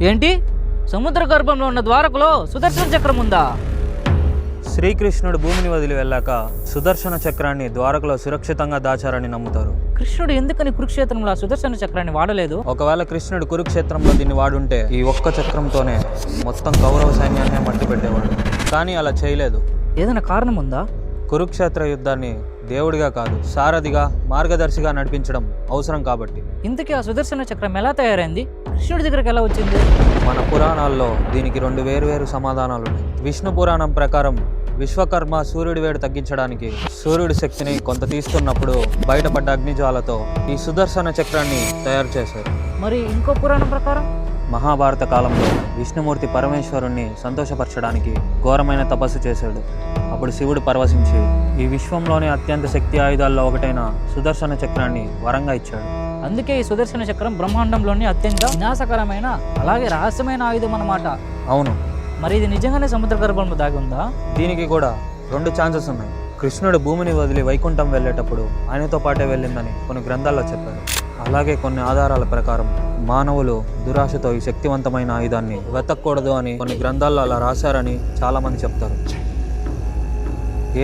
ఏంటి? సముద్ర గర్భంలో ఉన్న ద్వారకలో సుదర్శన చక్రం ఉందా? శ్రీకృష్ణుడు భూమిని వదిలి వెళ్ళాక సుదర్శన చక్రాన్ని ద్వారకలో సురక్షితంగా దాచారని నమ్ముతారు. కృష్ణుడు ఎందుకని కురుక్షేత్రంలో ఆ సుదర్శన చక్రాన్ని వాడలేదు? ఒకవేళ కృష్ణుడు కురుక్షేత్రంలో దీన్ని వాడుంటే ఈ ఒక్క చక్రంతోనే మొత్తం కౌరవ సైన్యాన్ని మట్టి పెట్టేవాడు. కానీ అలా చేయలేదు. ఏదైనా కారణం ఉందా? కురుక్షేత్ర యుద్ధాన్ని దేవుడిగా కాదు, సారథిగా, మార్గదర్శిగా నడిపించడం అవసరం కాబట్టి. ఇంతకీ ఆ సుదర్శన చక్రం ఎలా తయారైంది? కృష్ణుడి దగ్గరికి ఎలా వచ్చింది? మన పురాణాల్లో దీనికి 2 వేరువేరు సమాధానాలు ఉన్నాయి. విష్ణు పురాణం ప్రకారం విశ్వకర్మ సూర్యుడి వేడి తగ్గించడానికి సూర్యుడి శక్తిని కొంత తీస్తున్నప్పుడు బయటపడ్డ అగ్నిజ్వాలతో ఈ సుదర్శన చక్రాన్ని తయారు చేశారు. మరి ఇంకో పురాణం ప్రకారం మహాభారత కాలంలో విష్ణుమూర్తి పరమేశ్వరుణ్ణి సంతోషపరచడానికి ఘోరమైన తపస్సు చేశాడు. అప్పుడు శివుడు పరవశించి ఈ విశ్వంలోనే అత్యంత శక్తి ఆయుధాల్లో ఒకటైన సుదర్శన చక్రాన్ని వరంగా ఇచ్చాడు. అందుకే ఈ సుదర్శన చక్రం బ్రహ్మాండంలోని అత్యంత వినాశకరమైన అలాగే రహస్యమైన ఆయుధం అన్నమాట. అవును. మరి ఇది నిజంగానే సముద్ర గర్భంలో దాగి ఉందా? దీనికి కూడా 2 ఛాన్సెస్ ఉన్నాయి. కృష్ణుడు భూమిని వదిలి వైకుంఠం వెళ్ళేటప్పుడు ఆయనతో పాటే వెళ్ళిందని కొన్ని గ్రంథాల్లో చెప్పారు. అలాగే కొన్ని ఆధారాల ప్రకారం మానవులు దురాశతో ఈ శక్తివంతమైన ఆయుధాన్ని వెతకూడదు అని కొన్ని గ్రంథాల్లో అలా రాశారని చాలామంది చెప్తారు.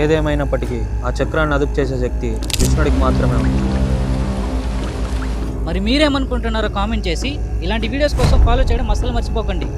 ఏదేమైనప్పటికీ ఆ చక్రాన్ని అదుపు చేసే శక్తి కృష్ణుడికి మాత్రమే ఉంది. మరి మీరేమనుకుంటున్నారో కామెంట్ చేసి ఇలాంటి వీడియోస్ కోసం ఫాలో చేయడం అస్సలు మర్చిపోకండి.